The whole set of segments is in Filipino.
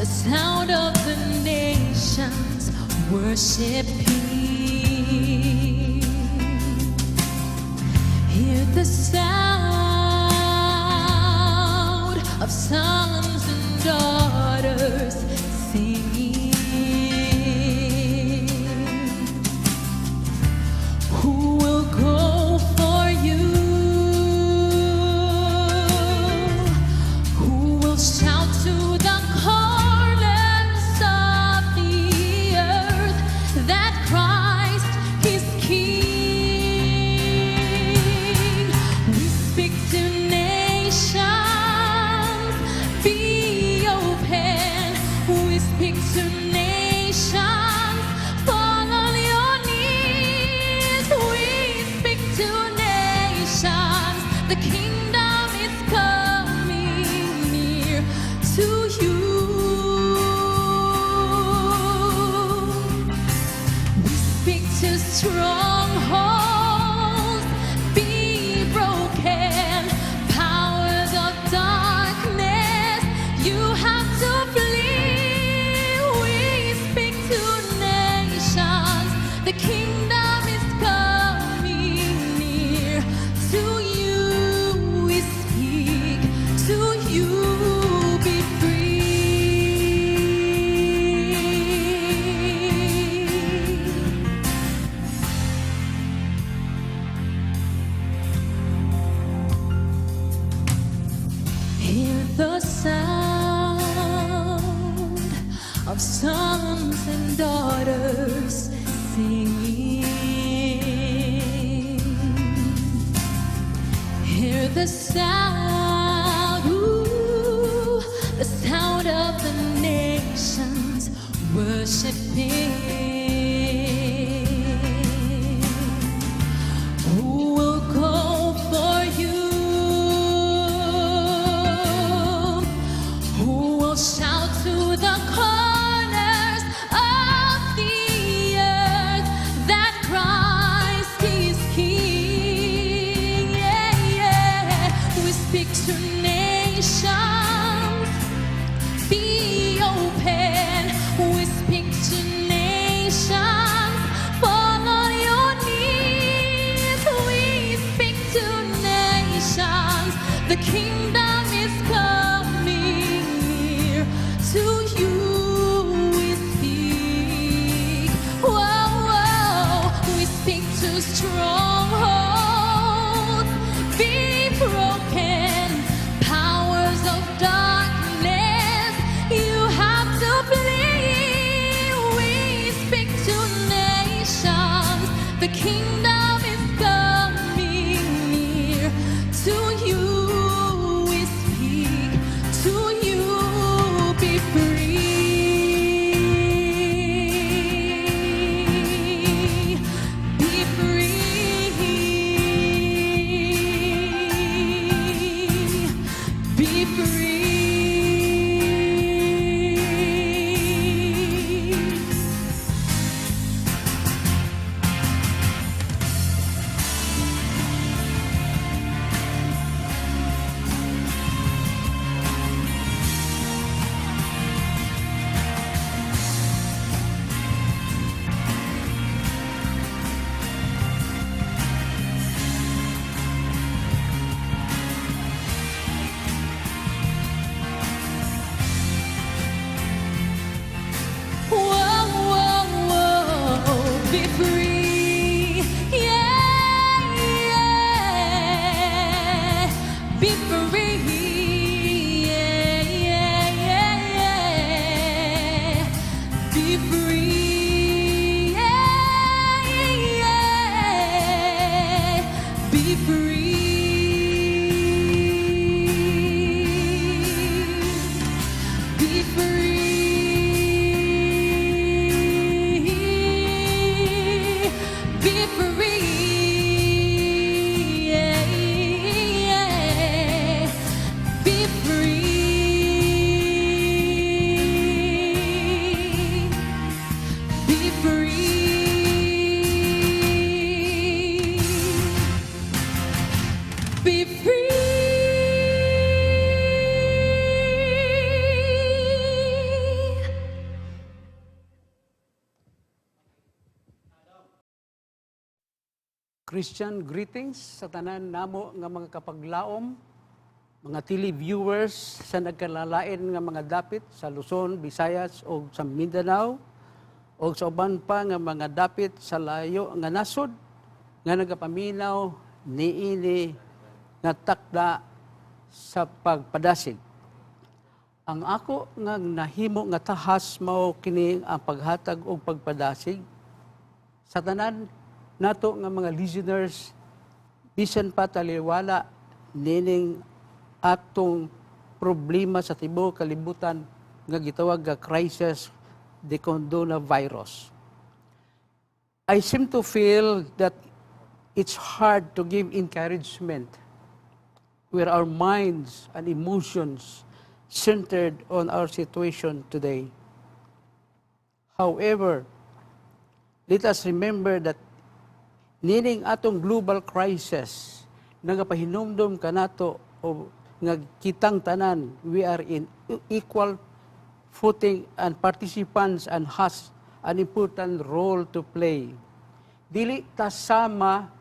sound of the nations worshiping. Hear the sound of sons and daughters singing. Who will go for you? Who will shout to the corners of the earth that Christ is King? We speak to nations, be open. We speak to nations, fall on your knees. We speak to nations, the kingdom is coming near to you. We speak to strongholds, be broken. Powers of darkness, you have to flee. We speak to nations, the kingdom is coming near to you. We speak to you, be free. Hear the sound of sons and daughters singing. Hear the sound, ooh, the sound of the nations worshiping. Who will go for you? Who will shout to the corners of the earth that Christ is King? Yeah, yeah. We speak to nations, be open. We speak to nations, fall on your knees. We speak to nations, the kingdom is coming near to you. We speak, whoa, whoa. We speak to strongholds, be broken. Powers of darkness, you have to flee. We speak to nations, the kingdom is coming near to you. Christian greetings sa tanan namo nga mga kapaglaom, mga televiewers sa nagkalalain nga mga dapit sa Luzon, Visayas o sa Mindanao o sa uban pa nga mga dapit sa layo nga nasod nga nagapaminaw niini nga takda sa pagpadasig. Ang ako nga nahimo nga tahas mao kini ang paghatag og pagpadasig sa tanan nato nga mga listeners, bisan pa taliwala nining atong problema sa tibuok kalibutan nga gitawag nga crisis the coronavirus. I seem to feel that it's hard to give encouragement where our minds and emotions centered on our situation today. However, let us remember that nining atong global crisis nagapahinumdum kanato o nga kitang tanan we are in equal footing and participants and has an important role to play. Dili ta sama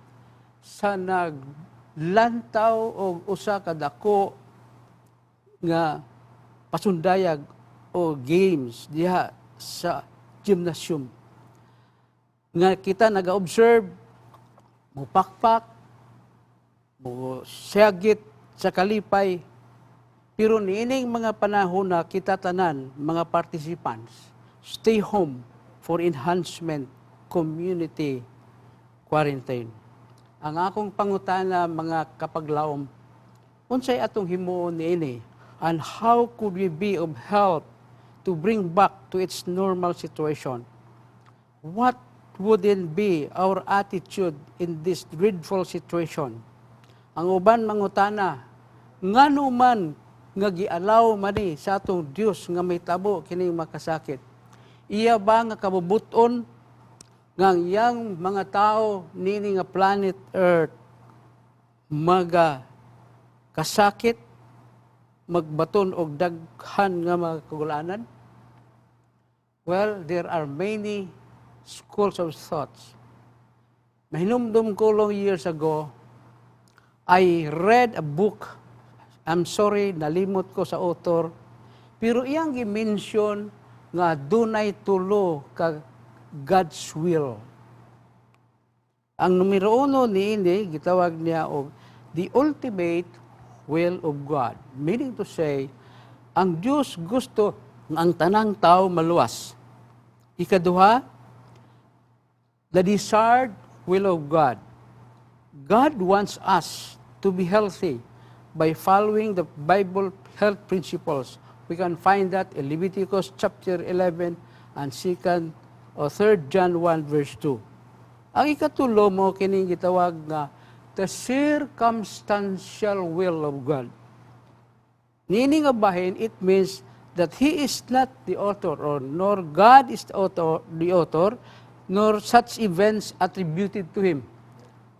sa naglantaw o usa ka dako nga pasundayag o games diha sa gymnasium nga kita naga-observe mupakpak, musyagit sa kalipay, pero niining mga panahon na kita tanan, mga participants, stay home for enhancement community quarantine. Ang akong pangutana mga kapaglaom, unsay atong himuon niini, and how could we be of help to bring back to its normal situation? What wouldn't be our attitude in this dreadful situation? Ang uban mangutana, ngano man nga gialaw mani sa atong Dios nga may tabo kining makasakit. Iya ba nga kabubuton nga yang mga tao nini nga planet Earth maga kasakit, magbaton og daghan nga mga kagulanan? Well, there are many schools of thoughts. Mahinumdum ko long years ago, I read a book. I'm sorry, nalimot ko sa author. Pero iyang gi-mention nga dunay tulo ka God's will. Ang numero uno niini gitawag niya og the ultimate will of God. Meaning to say, ang Dios gusto nga ang tanang tao maluwas. Ikaduha, the desired will of God. God wants us to be healthy by following the Bible health principles. We can find that in Leviticus chapter 11 and 2nd or 3rd John 1 verse 2. Ang ikatulo mo kining gitawag nga the circumstantial will of God. Nini nga bahin, it means that He is not the author or nor God is the author nor such events attributed to Him.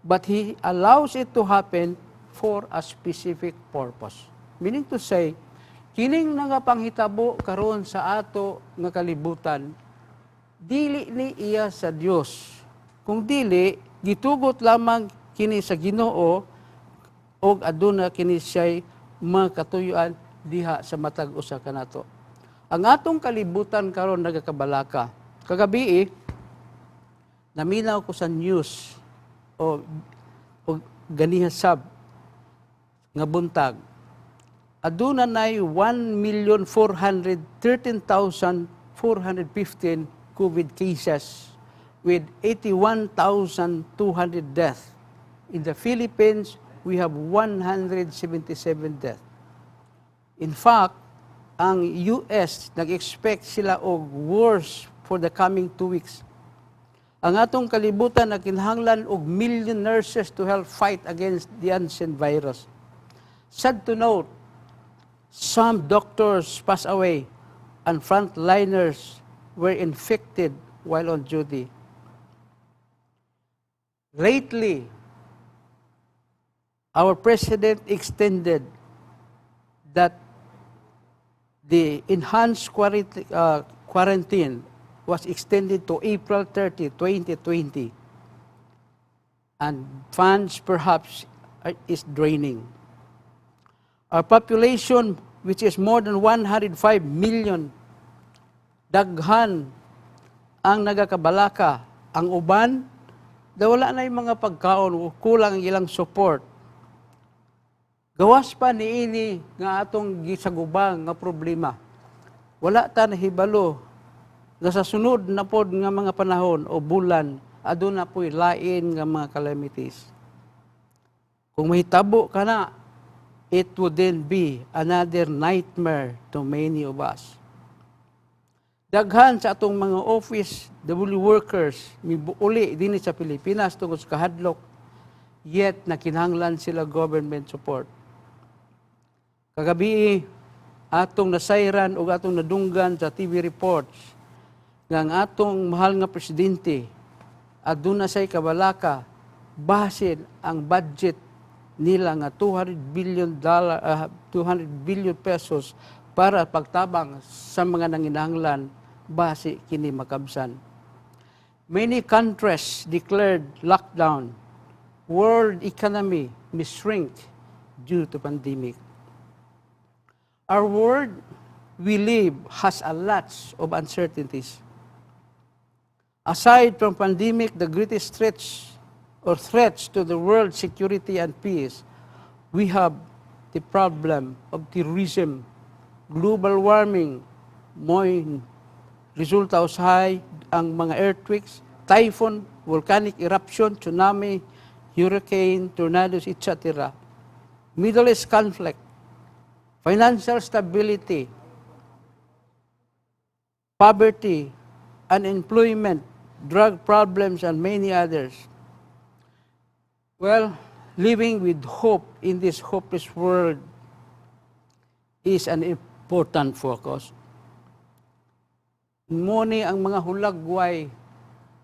But He allows it to happen for a specific purpose. Meaning to say, kining nangapanghitabo karon sa ato nga kalibutan, dili ni iya sa Dios. Kung dili, gitugot lamang kini sa Ginoo o aduna kini siya'y makatuyuan diha sa matag usa kanato. Ang atong kalibutan karon nagakabalaka. Kagabi, naminaw ko sa news o ganiha sab nga buntag. Aduna nay 1,413,415 COVID cases with 81,200 deaths. In the Philippines, we have 177 deaths. In fact, ang US nag-expect sila og worse for the coming 2 weeks. Ang atong kalibutan na kinahanglan og million nurses to help fight against the unseen virus. Sad to note, some doctors passed away and frontliners were infected while on duty. Lately, our president extended that the enhanced quarantine was extended to April 30, 2020. and funds perhaps is draining. Our population, which is more than 105 million, daghan ang nagakabalaka. Ang uban, wala na yung mga pagkaon, kulang ang ilang support. Gawas pa niini nga atong gisagubang nga problema. Wala ta nahibalo nga sa sunod na pod nga mga panahon o bulan, aduna po'y lain nga mga calamities. Kung mahitabo ka na, it would then be another nightmare to many of us. Daghan sa atong mga office, workers, uli din sa Pilipinas tungkol sa kahadlok, yet nakinahanglan sila government support. Kagabi, atong nasayran o atong nadunggan sa TV reports nga ang atong mahal nga presidente aduna say kabalaka basin ang budget nila nga 200 billion pesos para pagtabang sa mga nanginahanglan base kini makabsan. Many countries declared lockdown. World economy may shrink due to pandemic. Our world we live has a lot of uncertainties. Aside from pandemic, the greatest threats to the world's security and peace, we have the problem of terrorism, global warming, resulta usahay ang mga earthquakes, typhoon, volcanic eruption, tsunami, hurricane, tornadoes, etc. Middle East conflict, financial stability, poverty, unemployment, drug problems, and many others. Well, living with hope in this hopeless world is an important focus. Muni ang mga hulagway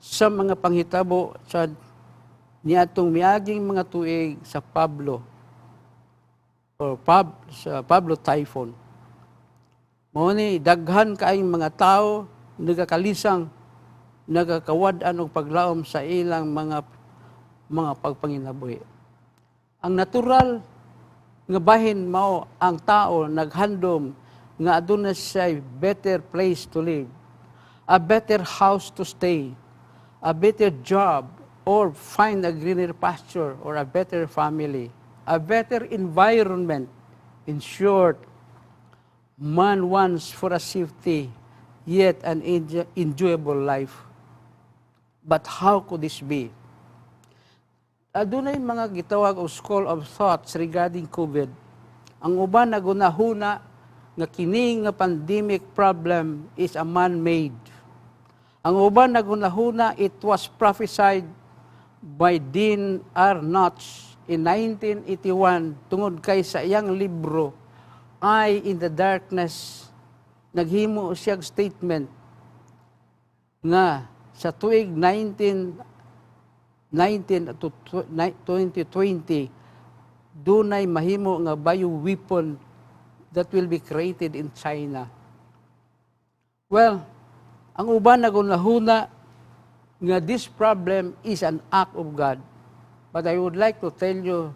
sa mga panghitabo sa niatong miaging mga tuig sa Pablo Typhoon. Muni daghan kaayong mga tao nagakalisang nagakawad-an og paglaom sa ilang mga pagpanginabuhi. Ang natural nga bahin mao ang tao naghandom nga aduna siya better place to live, a better house to stay, a better job, or find a greener pasture or a better family, a better environment. In short, man wants for a safety yet an enjoyable life. But how could this be? Adunay mga gitawag o school of thoughts regarding COVID. Ang uban nagunahuna nga kini nga pandemic problem is a man-made. Ang uban nagunahuna it was prophesied by Dean R. Notch in 1981 tungod kay sa iyang libro Eye in the Darkness. Naghimo siyang statement nga sa tuig 19 to 2020, dunay mahimo nga bioweapon that will be created in China. Well, ang uban nagunahuna nga this problem is an act of God. But I would like to tell you,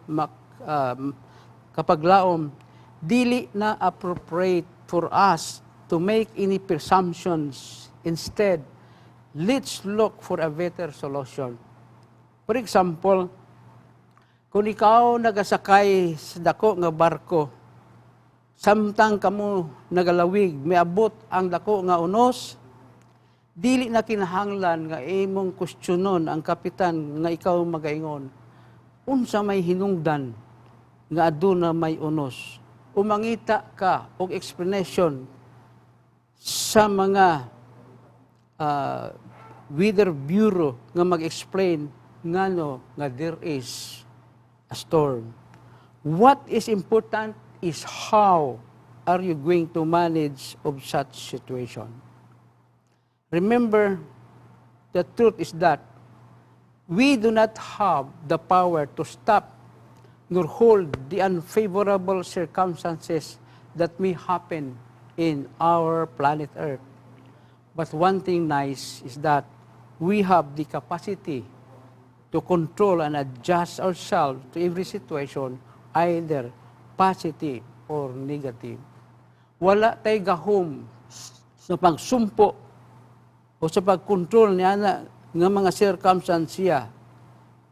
Kapaglaum, dili na appropriate for us to make any presumptions. Instead, let's look for a better solution. For example, kung ikaw nagasakay sa dako nga barko, samtang kamo nagalawig, miabot ang dako nga unos, dili na kinahanglan nga imong kwestiyonon ang kapitan nga ikaw magaingon. Unsa may hinungdan nga aduna may unos? Umangita ka og explanation sa mga weather bureau nga mag-explain ngano nga there is a storm. What is important is how are you going to manage of such situation. Remember, the truth is that we do not have the power to stop nor hold the unfavorable circumstances that may happen in our planet Earth. But one thing nice is that we have the capacity to control and adjust ourselves to every situation, either positive or negative. Wala tay gahom sa pagsumpo o sa pagkontrol niya ng mga circumstansya,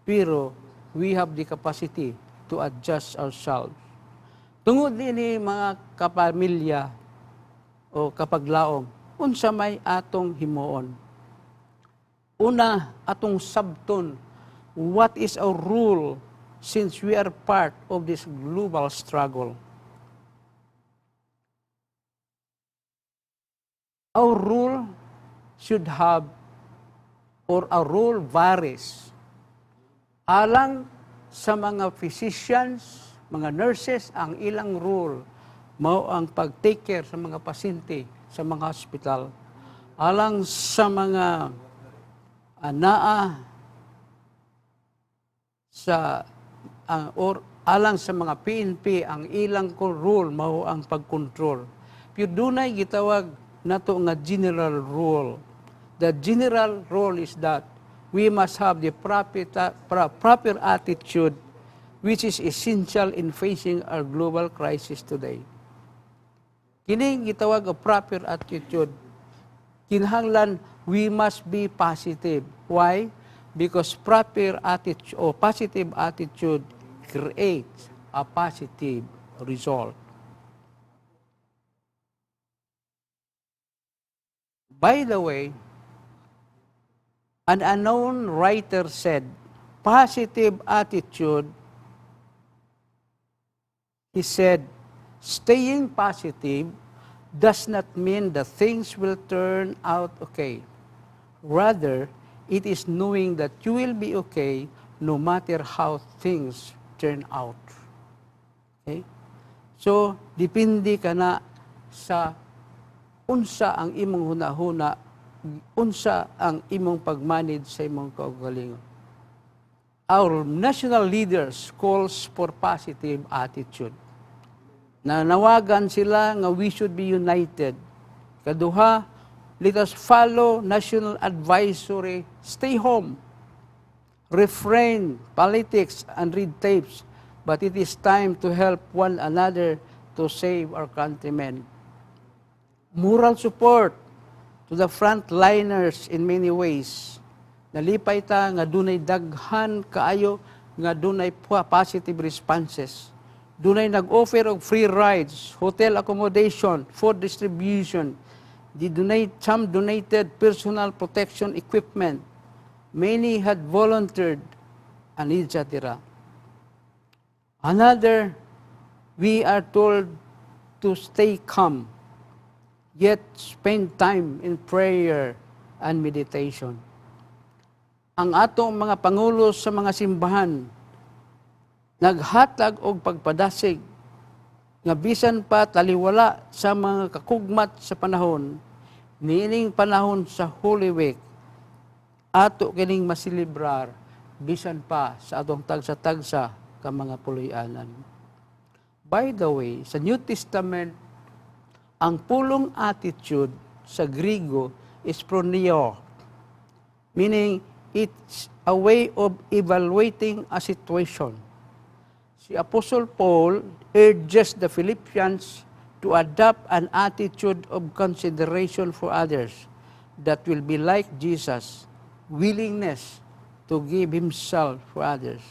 pero we have the capacity to adjust ourselves. Tungod ni mga kapamilya o kapaglaom, unsa may atong himuon. Una, atong sabton, what is our rule since we are part of this global struggle? Our rule should have, or our rule varies. Alang sa mga physicians, mga nurses, ang ilang rule, mao ang pag-take care sa mga pasyente sa mga hospital. Alang sa mga anaa, or alang sa mga PNP, ang ilang rule mao ang pagkontrol. Pero dunay gitawag nato nga general rule. The general rule is that we must have the proper attitude which is essential in facing our global crisis today. Kining gitawag og proper attitude. Kinahanglan we must be positive. Why? Because proper attitude or positive attitude creates a positive result. By the way, an unknown writer said, positive attitude, he said, staying positive does not mean that things will turn out okay. Rather, it is knowing that you will be okay no matter how things turn out. Okay? So, depende ka na sa unsa ang imong hunahuna, unsa ang imong pagmanid sa imong kaugalingon. Our national leaders calls for positive attitude. Nanawagan sila nga we should be united. Kaduha, let us follow national advisory, stay home, refrain politics and read tapes, but it is time to help one another to save our countrymen. Moral support to the frontliners in many ways. Nalipay ta nga dunay daghan kaayo nga dunay positive responses. Dunay nag-offer og free rides, hotel accommodation, food distribution. Some donated personal protection equipment. Many had volunteered, and etc. Another, we are told to stay calm, yet spend time in prayer and meditation. Ang atong mga pangulo sa mga simbahan, naghatag og pagpadasig, nga bisan pa taliwala sa mga kakugmat sa panahon, niining panahon sa Holy Week, ato kining masilibrar, bisan pa sa atong tagsa-tagsa ka mga puloy-anan. By the way, sa New Testament, ang pulong attitude sa Griego is proneo, meaning it's a way of evaluating a situation. Si Apostle Paul urges the Philippians to adopt an attitude of consideration for others that will be like Jesus, willingness to give himself for others.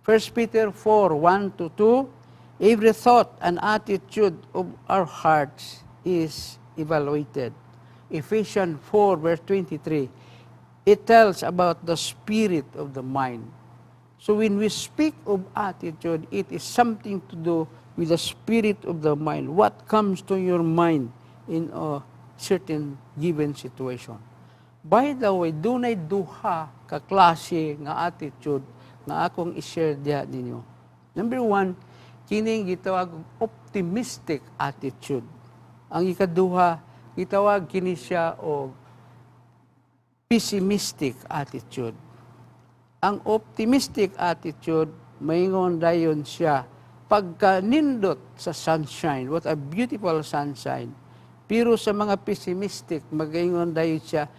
1 Peter 4:1-2, every thought and attitude of our hearts is evaluated. Ephesians 4:23, it tells about the spirit of the mind. So when we speak of attitude, it is something to do with the spirit of the mind. What comes to your mind in a certain given situation. By the way, dunay duha ka klase nga attitude nga akong i-share diha ninyo. Number 1, kining gitawag optimistic attitude. Ang ikaduha, gitawag kini siya og pessimistic attitude. Ang optimistic attitude, maingon dayon siya, pagka-nindot sa sunshine, what a beautiful sunshine. Pero sa mga pessimistic, magaingon dayon siya,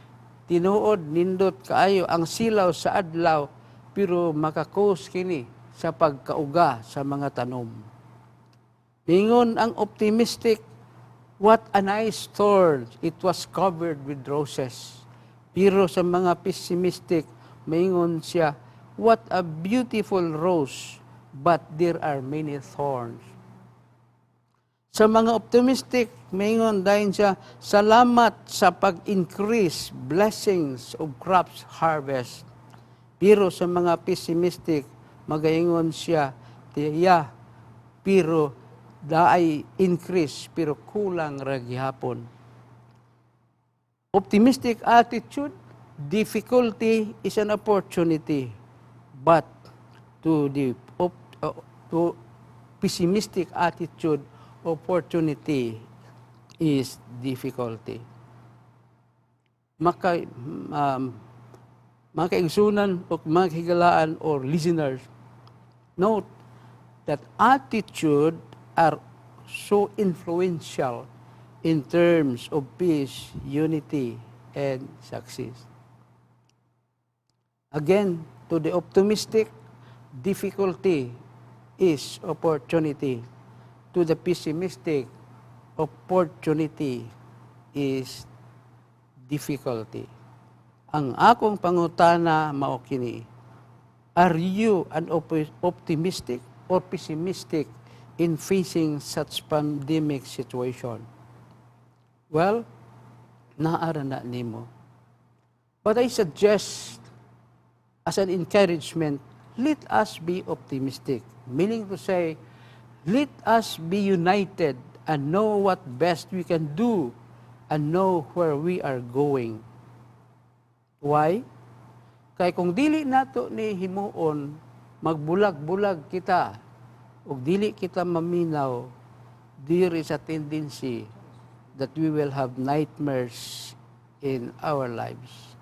tinuod, nindot kaayo, ang silaw sa adlaw, pero makakos kini sa pagkauga sa mga tanom. Mingon ang optimistic, what a nice thorn, it was covered with roses. Pero sa mga pessimistic, mingon siya, what a beautiful rose, but there are many thorns. Sa mga optimistic, mingon dahil siya, salamat sa pag-increase blessings of crops harvest. Pero sa mga pessimistic, magaingon siya, tiya, pero daay increase, pero kulang ra gihapon. Optimistic attitude, difficulty is an opportunity, but to pessimistic attitude, opportunity is difficulty. Makaigsunan o makigalaan or listeners, note that attitude are so influential in terms of peace, unity, and success. Again, to the optimistic, difficulty is opportunity. To the pessimistic, opportunity is difficulty. Ang akong pangutana mao kini, are you an optimistic or pessimistic in facing such pandemic situation? Well, naara na nimo. But I suggest, as an encouragement, let us be optimistic. Meaning to say, let us be united and know what best we can do and know where we are going. Why? Kay kung dili nato ni himuon, magbulag-bulag kita, o dili kita maminaw, there is a tendency that we will have nightmares in our lives.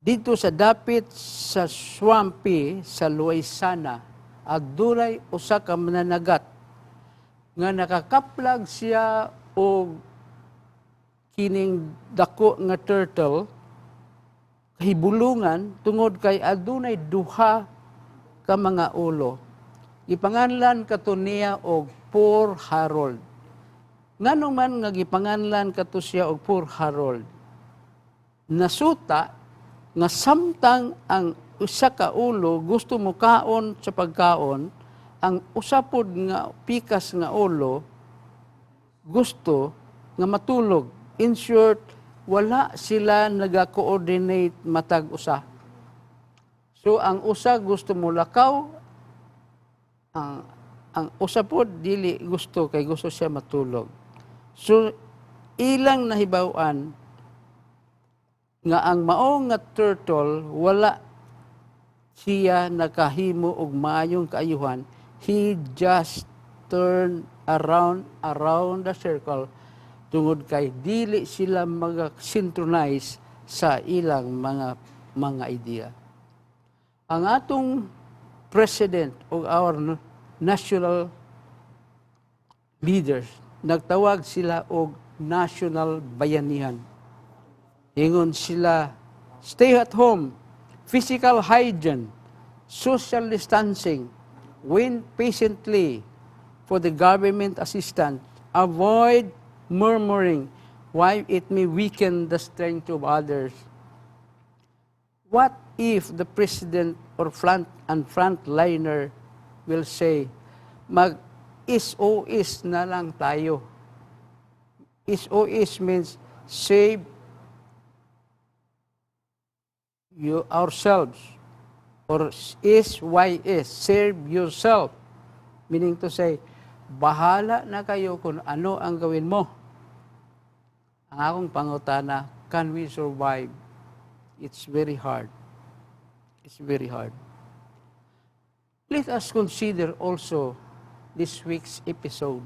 Dito sa dapit sa swampi sa Luisana, adunay usa ka mananagat nga nakakaplag siya og kining dako nga turtle kahibulungan tungod kay adunay duha ka mga ulo. Gipanganlan kato niya og Poor Harold. Ngano man nga gipanganlan kato siya og Poor Harold? Nasuta nga samtang ang usa ka ulo gusto mo kaon sa pagkaon, ang usapod nga pikas nga ulo gusto nga matulog. In short, wala sila naga-coordinate matag usa. So ang usa gusto mo lakaw, ang usa pod dili gusto kay gusto siya matulog. So ilang nahibaw-an nga ang mao nga turtle wala siya nakahimo og maayong kaayuhan, he just turned around the circle tungod kay dili sila mag-synchronize sa ilang mga idea. Ang atong president o our national leaders, nagtawag sila og national bayanihan. Ingon sila, stay at home, physical hygiene, social distancing, wait patiently for the government assistance, avoid murmuring, why it may weaken the strength of others. What if the president or frontliner will say, mag-SOS na lang tayo. SOS means save ourselves, or SYS, save yourself. Meaning to say, bahala na kayo kung ano ang gawin mo. Ang akong pangutana, can we survive? It's very hard. It's very hard. Let us consider also this week's episode.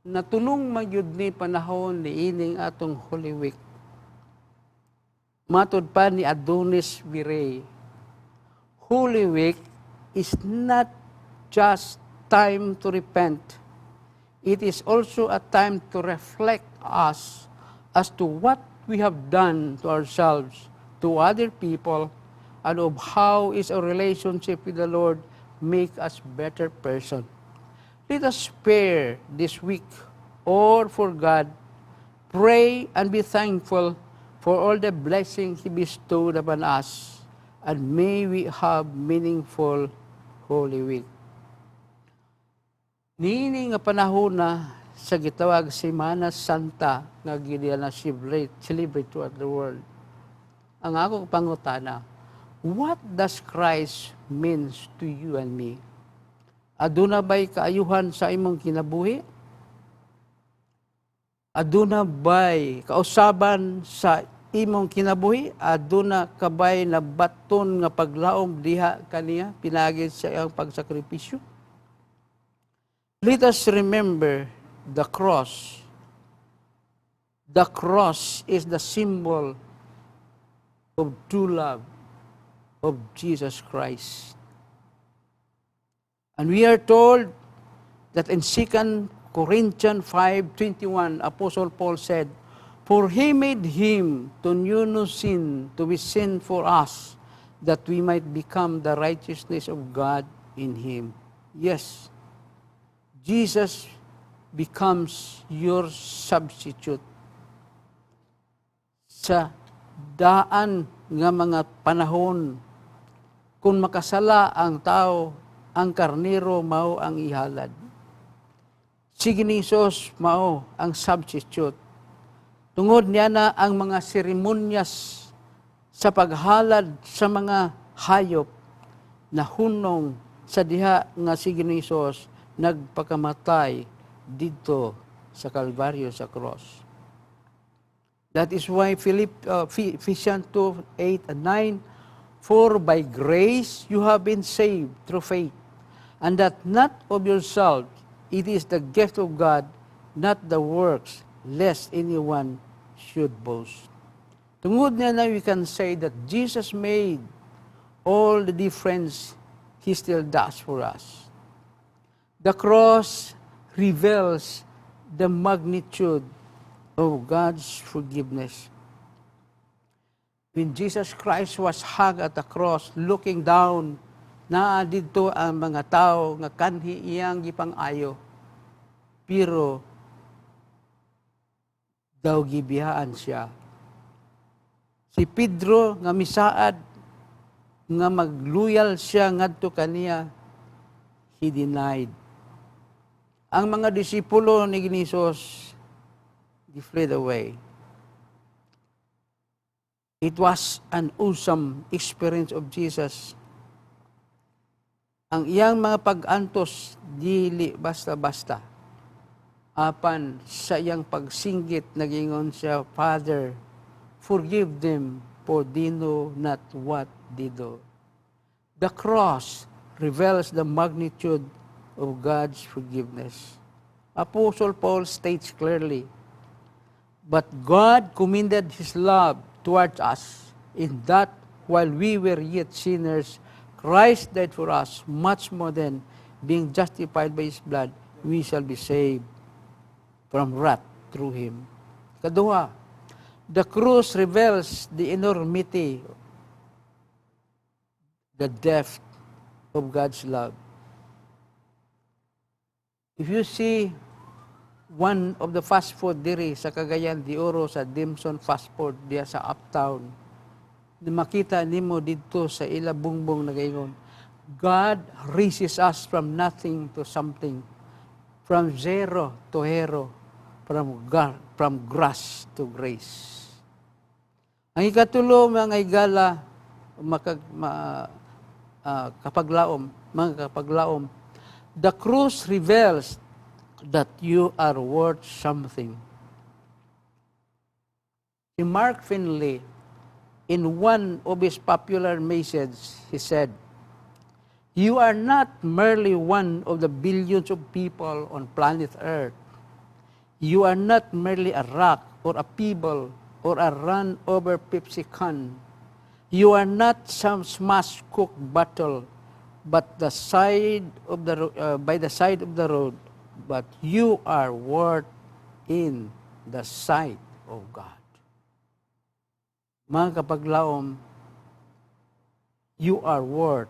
Natulong magyud ni panahon ni ining atong Holy Week. Matod pa ni Adonis Virey, Holy Week is not just time to repent. It is also a time to reflect us as to what we have done to ourselves, to other people, and of how is our relationship with the Lord make us better person. Let us spare this week or for God, pray and be thankful for all the blessings He bestowed upon us, and may we have meaningful Holy Week. Niini nga panahon na sa gitawag Semana Santa nga gid na celebrate throughout the world. Ang akong pangutana, what does Christ means to you and me? Aduna ba'y kaayuhan sa imong kinabuhi? Aduna ba'y kausaban sa imong kinabuhi? Aduna kabay na baton nga paglaom diha kaniya pinagid sa iyang pagsakripisyo? Let us remember the cross. The cross is the symbol of true love of Jesus Christ. And we are told that in 2 Corinthians 5:21, Apostle Paul said, "For He made Him to know sin, to be sin for us, that we might become the righteousness of God in Him." Yes, Jesus becomes your substitute. Sa daan nga mga panahon, kung makasala ang tao, ang karnero mao ang ihalad. Si Ginisos mao ang substitute. Tungod niya na ang mga seremonyas sa paghalad sa mga hayop na hunong sa diha nga si Ginisos nagpakamatay dito sa Kalbaryo sa cross. That is why Ephesians 2:8 and 9, "For by grace you have been saved through faith, and that not of yourself, it is the gift of God, not the works, lest anyone should boast." Tungod niya na we can say that Jesus made all the difference He still does for us. The cross reveals the magnitude of God's forgiveness. When Jesus Christ was hung at the cross, looking down, naa dito ang mga tao nga kanhi iyang gipang-ayo, pero daw gibiyaan siya. Si Pedro nga misaad nga magluyal siya ngadto kaniya, he denied. Ang mga disipulo ni Ginisos, they fled away. It was an awesome experience of Jesus. Ang iyang mga pag-antos, dili basta-basta. Apan sa iyang pagsinggit, nagingon siya, "Father, forgive them, for they know not what they do." The cross reveals the magnitude of God's forgiveness. Apostle Paul states clearly, "But God commended His love towards us, in that while we were yet sinners, Christ died for us. Much more than being justified by His blood, we shall be saved from wrath through Him." Kaduha, the cross reveals the enormity, the depth of God's love. If you see one of the fast food diri sa Cagayan de Oro, sa Dimson Fast Food diya sa Uptown, makita nimo dito sa ila bungbong nagaingon, God raises us from nothing to something, from zero to hero, from grass to grace. Ang ikatulo, mga igala, mga kapaglaom, the cross reveals that you are worth something. Si Mark Finley, in one of his popular messages, he said, "You are not merely one of the billions of people on planet Earth. You are not merely a rock or a pebble or a run-over Pepsi can. You are not some smash-cooked bottle, but by the side of the road, but you are worth in the sight of God." Mga kapaglaom, you are worth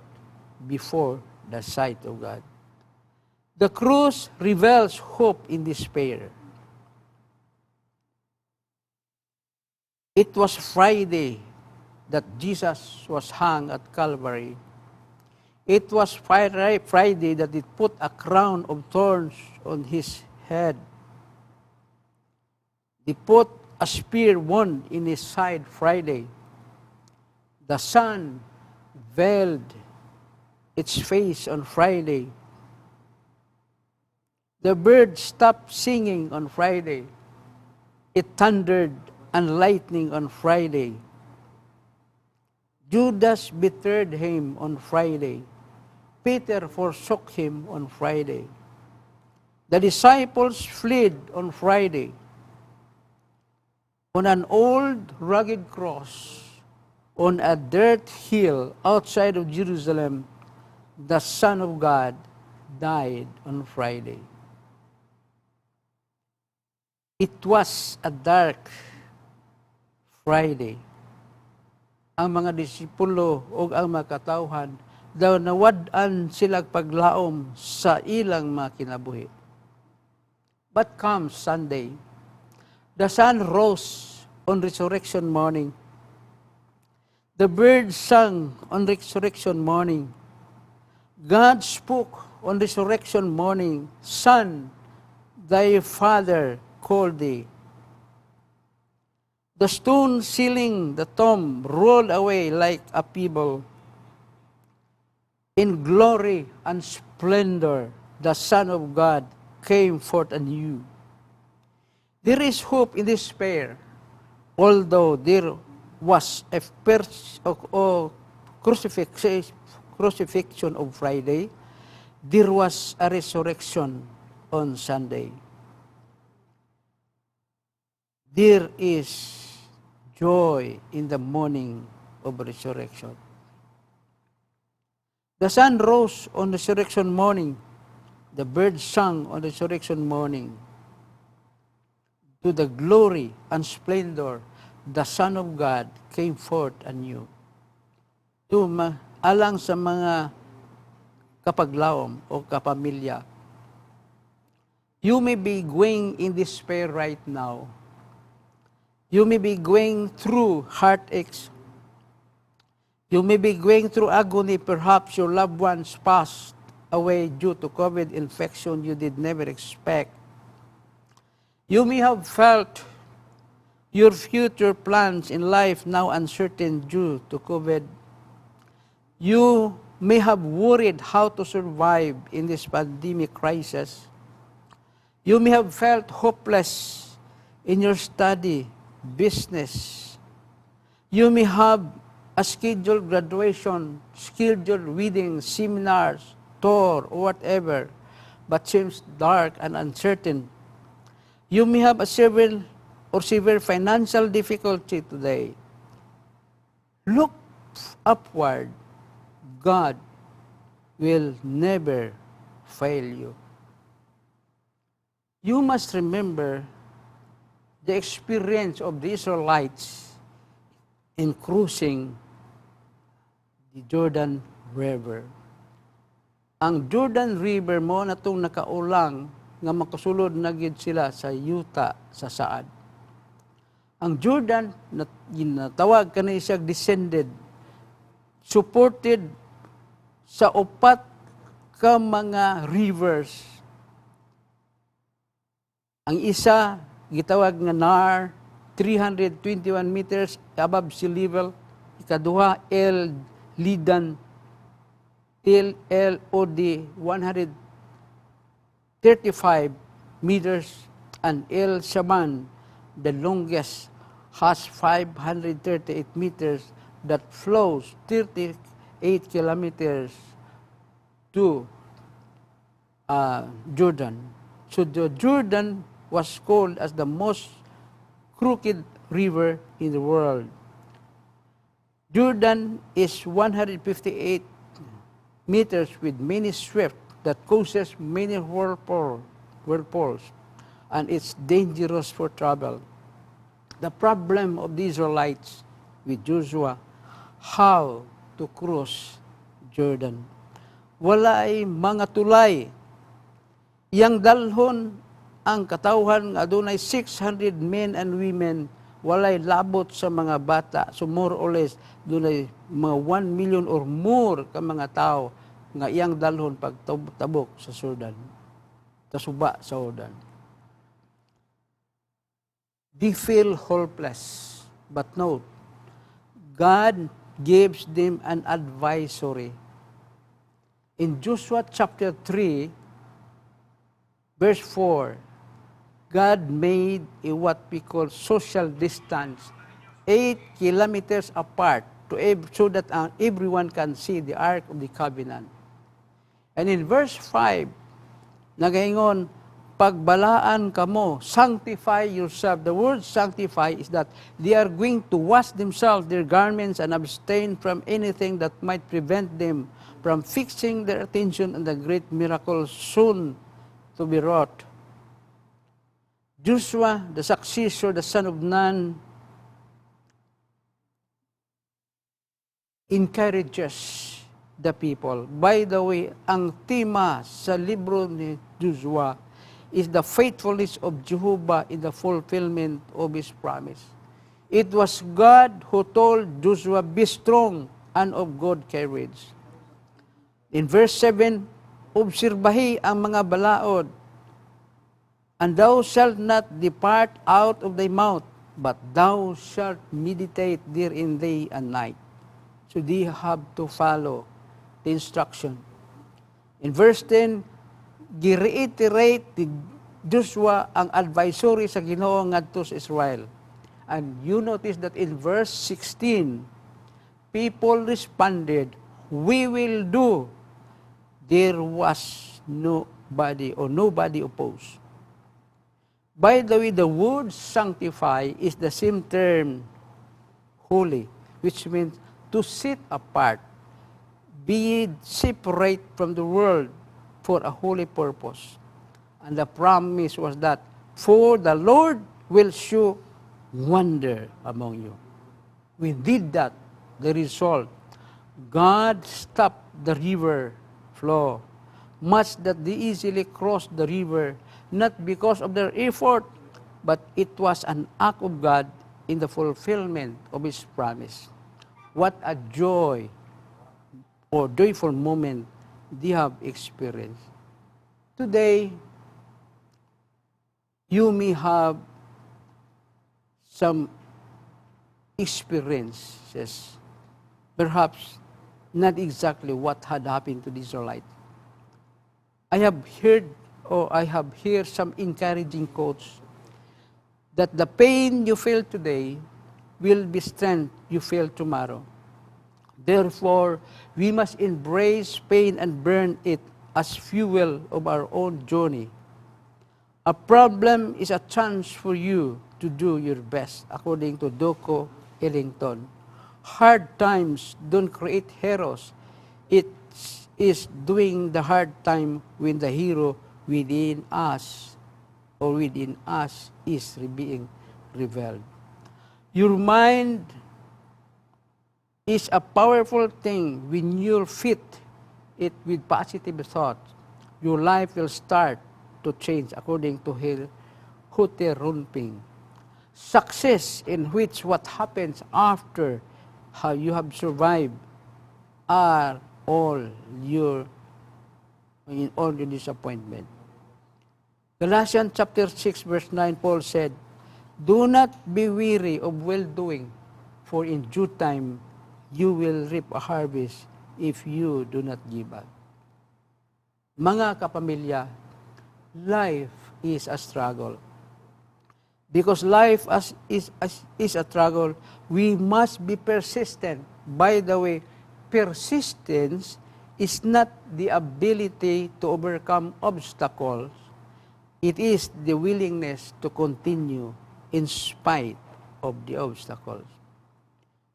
before the sight of God. The cross reveals hope in despair. It was Friday that Jesus was hung at Calvary. It was Friday that it put a crown of thorns on his head. They put a spear wound in his side Friday. The sun veiled its face on Friday. The birds stopped singing on Friday. It thundered and lightning on Friday. Judas betrayed him on Friday. Peter forsook him on Friday. The disciples fled on Friday. On an old rugged cross, on a dirt hill outside of Jerusalem, the Son of God died on Friday. It was a dark Friday. Ang mga disipulo o ang mga katawhan daw nawad-an sila paglaom sa ilang mga kinabuhi. But comes Sunday, the sun rose on resurrection morning. The birds sang on resurrection morning. God spoke on resurrection morning. Son, thy Father called thee. The stone sealing the tomb rolled away like a pebble. In glory and splendor, the Son of God came forth anew. There is hope in despair, although there was a crucifixion of Friday, there was a resurrection on Sunday. There is joy in the morning of resurrection. The sun rose on resurrection morning. The birds sang on resurrection morning. To the glory and splendor, the Son of God came forth anew. Alang sa mga kapaglaom o kapamilya, you may be going in despair right now. You may be going through heartaches. You may be going through agony. Perhaps your loved ones passed away due to COVID infection you did never expect. You may have felt your future plans in life now uncertain due to COVID. You may have worried how to survive in this pandemic crisis. You may have felt hopeless in your study, business. You may have a scheduled graduation, scheduled wedding, seminars, tour, or whatever, but seems dark and uncertain. You may have a severe financial difficulty today. Look upward. God will never fail you. You must remember the experience of the Israelites in cruising the Jordan River. Ang Jordan River mo na itong nakaulang nga makasulod na gid sila sa yuta sa saad. Ang Jordan, natawag ka na siya descended, supported sa upat ka mga rivers. Ang isa, gitawag nga Nar, 321 meters above sea level. Ikaduha, El Lidan, LOD, 135 meters. And El Shaman, the longest, has 538 meters that flows 38 kilometers to Jordan. So the Jordan was called as the most crooked river in the world. Jordan is 158 meters with many swift that causes many whirlpools, and it's dangerous for travel. The problem of the Israelites with Joshua, how to cross Jordan. Walay mga tulay. Iyang dalhon ang katawhan nga adunay 600 men and women, walay labot sa mga bata. So more or less, dunay mga 1 million or more ka mga tao nga iyang dalhon pagtabok sa Jordan. Tasuba sa Jordan. They feel hopeless. But note, God gives them an advisory. In Joshua chapter 3, verse 4, God made a what we call social distance, 8 kilometers apart, so that everyone can see the Ark of the Covenant. And in verse 5, nagaingon, pagbalaan kamo, sanctify yourself. The word sanctify is that they are going to wash themselves, their garments, and abstain from anything that might prevent them from fixing their attention on the great miracle soon to be wrought. Joshua, the successor, the son of Nun, encourages the people. By the way, ang tema sa libro ni Joshua is the faithfulness of Jehovah in the fulfillment of His promise. It was God who told Joshua, be strong and of good courage. In verse 7, obserbahi ang mga balaod, and thou shalt not depart out of thy mouth, but thou shalt meditate therein day and night. So they have to follow the instruction. In verse 10, gi-reiterate ni Joshua ang advisory sa Ginoo ngadto sa Israel. And you notice that in verse 16, people responded, we will do. There was nobody opposed. By the way, the word sanctify is the same term, holy, which means to set apart, be separate from the world for a holy purpose. And the promise was that, for the Lord will show wonder among you. We did that. The result, God stopped the river flow, much that they easily crossed the river, not because of their effort, but it was an act of God in the fulfillment of His promise. What a joy or joyful moment they have experienced. Today, you may have some experiences, perhaps not exactly what had happened to the Israelites. I have heard some encouraging quotes that the pain you feel today will be strength you feel tomorrow. Therefore, we must embrace pain and burn it as fuel of our own journey. A problem is a chance for you to do your best, according to Doko Ellington. Hard times don't create heroes. It is doing the hard time when the hero within us is being revealed. Your mind is a powerful thing. When you fit it with positive thoughts, your life will start to change, according to Hute Runping. Success, in which what happens after how you have survived, are all your disappointment. Galatians chapter 6 verse 9, Paul said, do not be weary of well-doing, for in due time you will reap a harvest if you do not give up. Mga kapamilya, life is a struggle. Because life is a struggle, we must be persistent. By the way, persistence is not the ability to overcome obstacles. It is the willingness to continue in spite of the obstacles.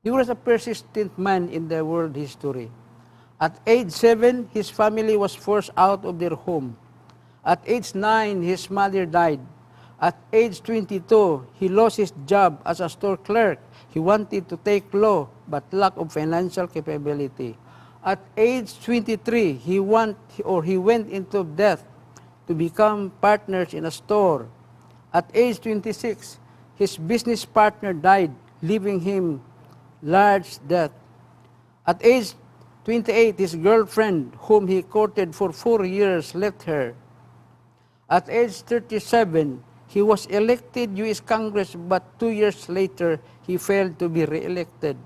There was a persistent man in the world history. At age 7, his family was forced out of their home. At age 9, his mother died. At age 22, he lost his job as a store clerk. He wanted to take law, but lack of financial capability. At age 23, he went into debt to become partners in a store. At age 26, his business partner died, leaving him large debt. At age 28, his girlfriend, whom he courted for 4 years, left her. At age 37, he was elected U.S. Congress, but 2 years later, he failed to be re-elected.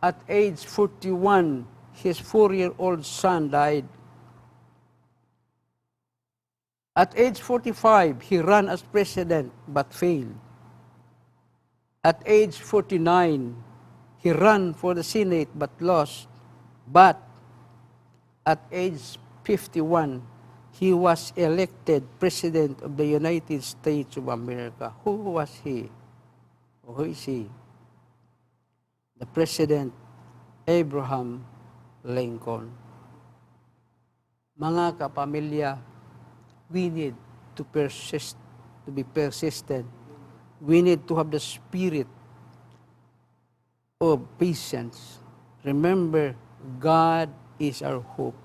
At age 41, his 4-year-old son died. At age 45, he ran as president but failed. At age 49, he ran for the Senate but lost. But at age 51, he was elected President of the United States of America. Who was he? Who is he? The President Abraham Lincoln. Mga kapamilya, we need to be persistent. We need to have the spirit of patience. Remember, God is our hope.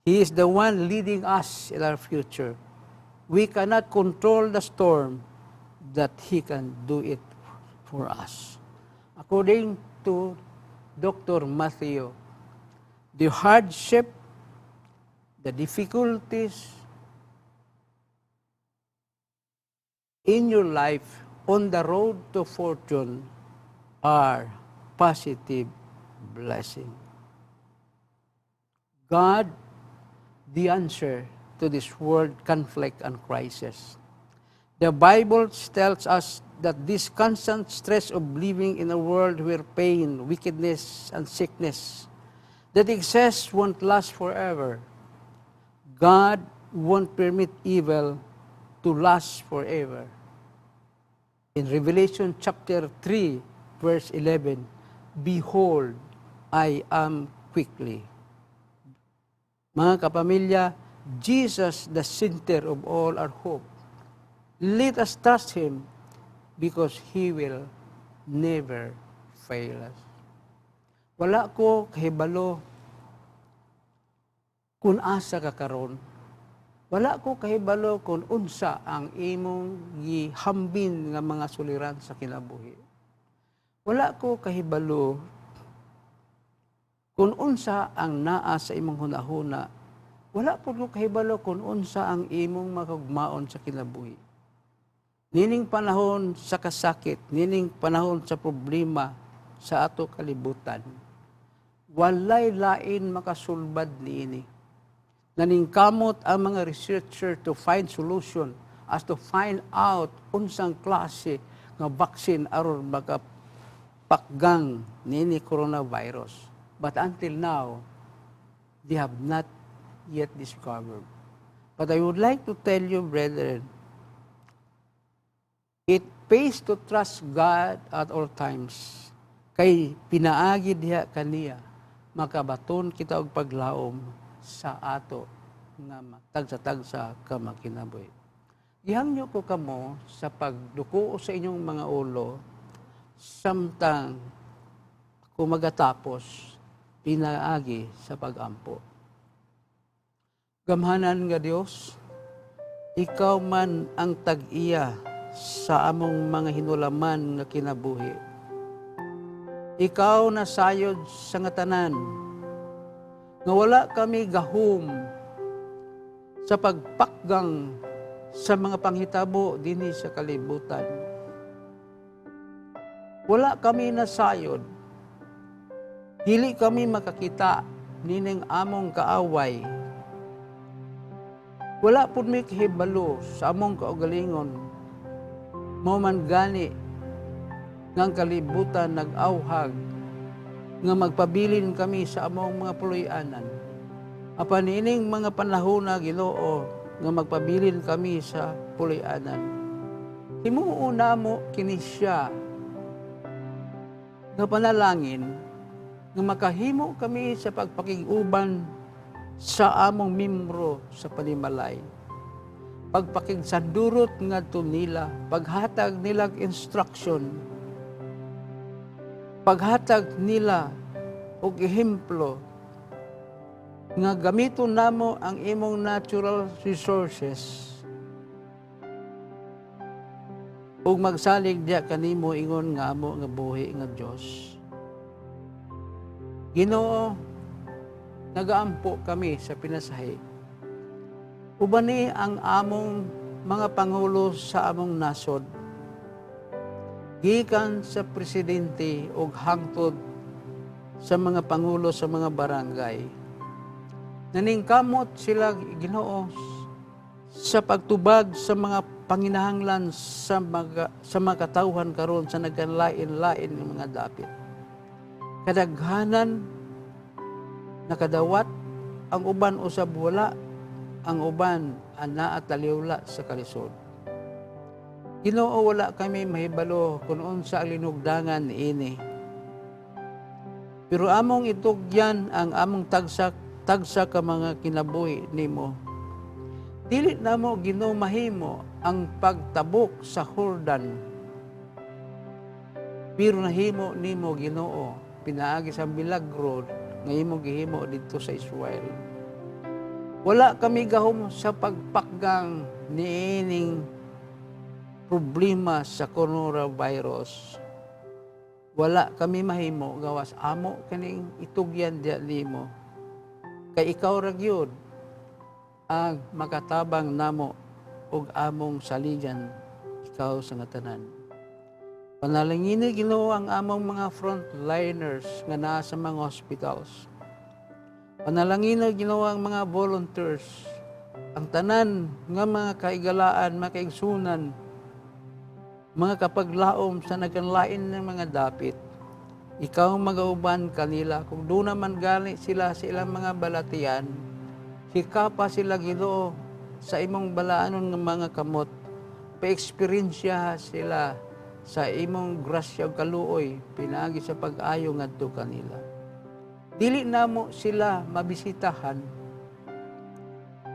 He is the one leading us in our future. We cannot control the storm, that He can do it for us. According to Dr. Matthew, the hardship, the difficulties in your life on the road to fortune are positive blessing. God, the answer to this world conflict and crisis. The Bible tells us that this constant stress of living in a world where pain, wickedness, and sickness that exists won't last forever. God won't permit evil to last forever. In Revelation chapter 3, verse 11, behold, I am quickly. Mga kapamilya, Jesus, the center of all our hope. Let us trust Him because He will never fail us. Wala ko kahibalo kung asa ka karon. Wala ko kahibalo kung unsa ang imong gihambin nga mga suliran sa kinabuhi. Wala ko kahibalo kung unsa ang naa sa imong hunahuna. Wala po ko kahibalo kung unsa ang imong makagmaon sa kinabuhi. Nining panahon sa kasakit, nining panahon sa problema sa ato kalibutan, walay lain makasulbad niini. Naningkamot ang mga researcher to find solution as to find out unsang klase nga vaccine aron makapakgang niini coronavirus. But until now, they have not yet discovered. But I would like to tell you, brethren, it pays to trust God at all times. Kay pinaagi diha kaniya, makabaton kita og paglaom sa ato nga tagsa-tagsa ka makinabuhi. Gihangyo ko kamo sa pagduko sa inyong mga ulo, samtang ako magatapos, pinaagi sa pagampo. Gamhanan nga Dios, Ikaw man ang tag-iya sa among mga hinulaman nga kinabuhi. Ikaw na sayod sa nga tanan, nga wala kami gahom sa pagpakgang sa mga panghitabo dinhi sa kalibutan. Wala kami nasayod, dili kami makakita nining among kaaway. Wala pud mi kahibalo sa among kaugalingon, mao man gani nga kalibutan nag-awhag nga magpabilin kami sa among mga puloy-anan. Apan ining mga panahon na Ginoo nga magpabilin kami sa puloy-anan. Himuuna mo kini siya nga panalangin nga makahimo kami sa pagpakiguban sa among membro sa panimalay. pagpakigsandurot ngadto nila, paghatag nilang instruction, paghatag nila og ehemplo nga gamiton namo ang imong natural resources ug magsalig diya kanimo ingon nga amo nga buhi nga Dios. Ginoo, nagaampo kami sa pinasahi. Uban ni ang among mga pangulo sa among nasod, gikan sa presidente ug hangtod sa mga pangulo sa mga barangay. Naningkamot sila, Ginoo, sa pagtubag sa mga panginahanglan sa mga katawhan karon sa nagkanlain-lain ng mga dapit. Kadaghanan nakadawat, ang uban usab wala, ang uban ana at taliwla sa kalisod. Ginoo, wala kami mahibalo kung unsa ang linugdangan ini. Pero among itugyan ang among tagsa ka mga kinabuhi nimo. Dili namo Ginoo mahimo ang pagtabok sa Jordan. Pero nahimo nimo Ginoo pinaagi sa milagro nga imong gihimo dito sa Israel. Wala kami gahom sa pagpakgang niining problema sa coronavirus. Wala kami mahimo gawas amo kaning itugyan diya nimo. Kay ikaw ra gyud ang makatabang namo ug among saligan, ikaw sa ngatanan. Panalangin Ginoo ang among mga frontliners nga naa sa mga hospitals. Panalangin Ginoo ang mga volunteers, ang tanan nga mga kaigalaan, mga kaigsunan, mga kapaglaom sa nagkanlain ng mga dapit. Ikaw magauban kanila kung doon naman gali sila sa ilang mga balatian, hikapa sila Ginoo sa imong balaanon ng mga kamot, pa-eksperyensya sila sa imong grasya ug kaluoy pinaagi sa pag-ayo ngadto kanila. Dili namo sila mabisitahan.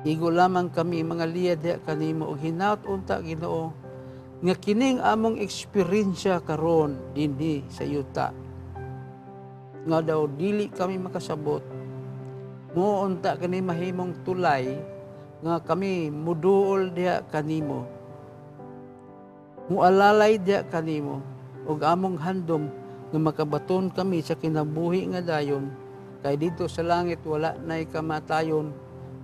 Igo lamang kami mga liyad kanimo ug hinaut unta Ginoo nga kining among eksperyensya karon dinhi sa yuta. Nga daw dili kami makasabot. Mo unta kani mahimong tulay nga kami muduol diha kanimo. Mualalay diya kanimo ug among handom nga makabaton kami sa kinabuhi nga dayon kay dito sa langit wala nay kamatayon,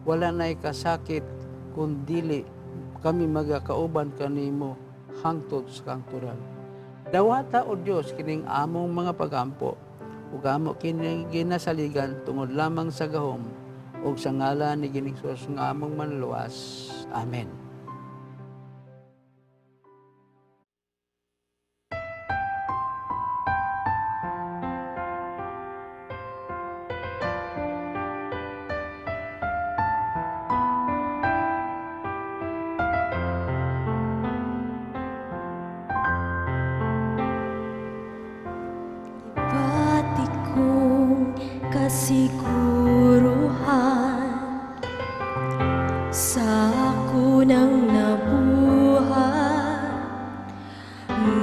wala nay kasakit kundili kami magakauban kanimo hangtod sa kangturan. Dawata o Dios kining among mga pagampo ug amo kining ginasaligan tungod lamang sa gahom ug sa ngalan ni Ginoong Hesus nga among manluwas. Amen. Kasiguruhan sa kunang nabuhay,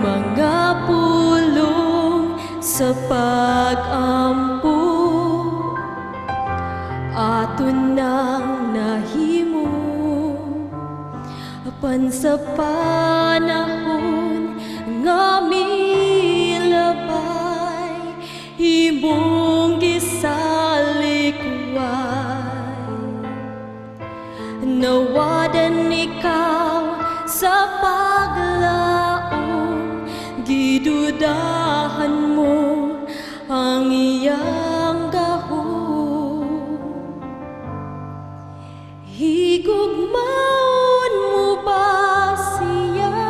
mga pulong sa pag-ampo aton nang nahimo apan sa panahon nga milabay imong nawadan ikaw sa paglaom, gidudahan mo ang iyang gahom. Higugmaon mo ba siya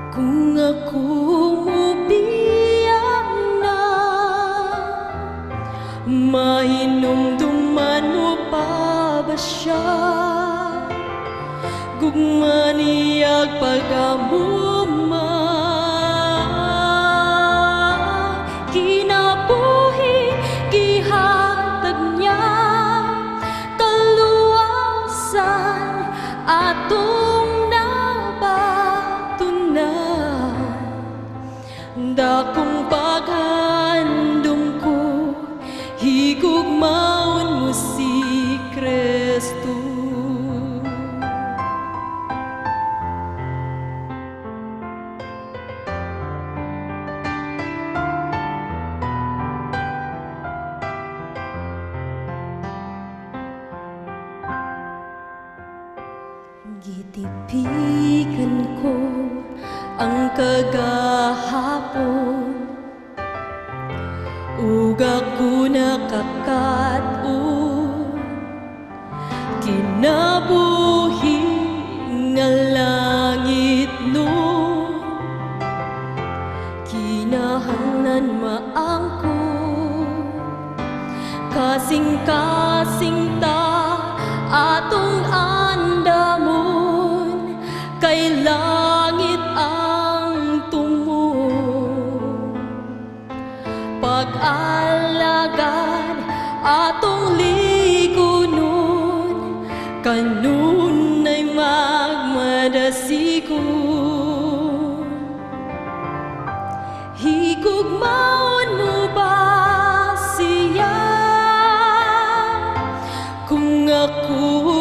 kung ako mubiyang na mainumduman mo pa ba siya gugmaniyag pag-amuma kinabuhi gihatag niya kaluwasan Dakong paghandom ko, higugmaon mo si Kristo. Gitipikan ko ang kagahapon, ug ako nakakatbo, kinabuhi nga langit no, kinahanglan maangko, kasing-kasing ta atong andamon, kay langit ang tumo. Pag-alagad atong ligunon, kanunay magmadasigon. Higugmaon mo ba siya kung ako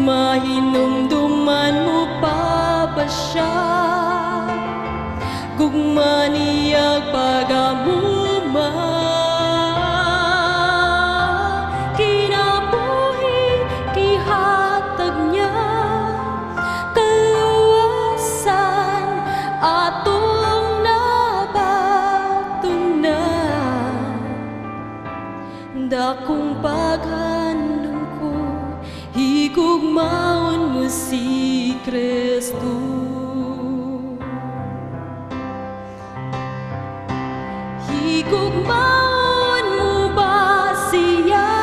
mahinumduman mo pa ba siya? Gugma niyag pagamuma, kinabuhi kihatag niya, kaluwasan atong nabatunan. Dakong paghandom ko, higugmaon mo si Kristo. Higugmaon mo ba siya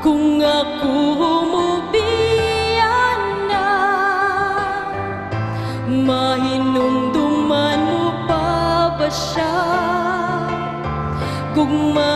kung ako humubiyan na? Mahinumduman mo pa ba siya? Gugma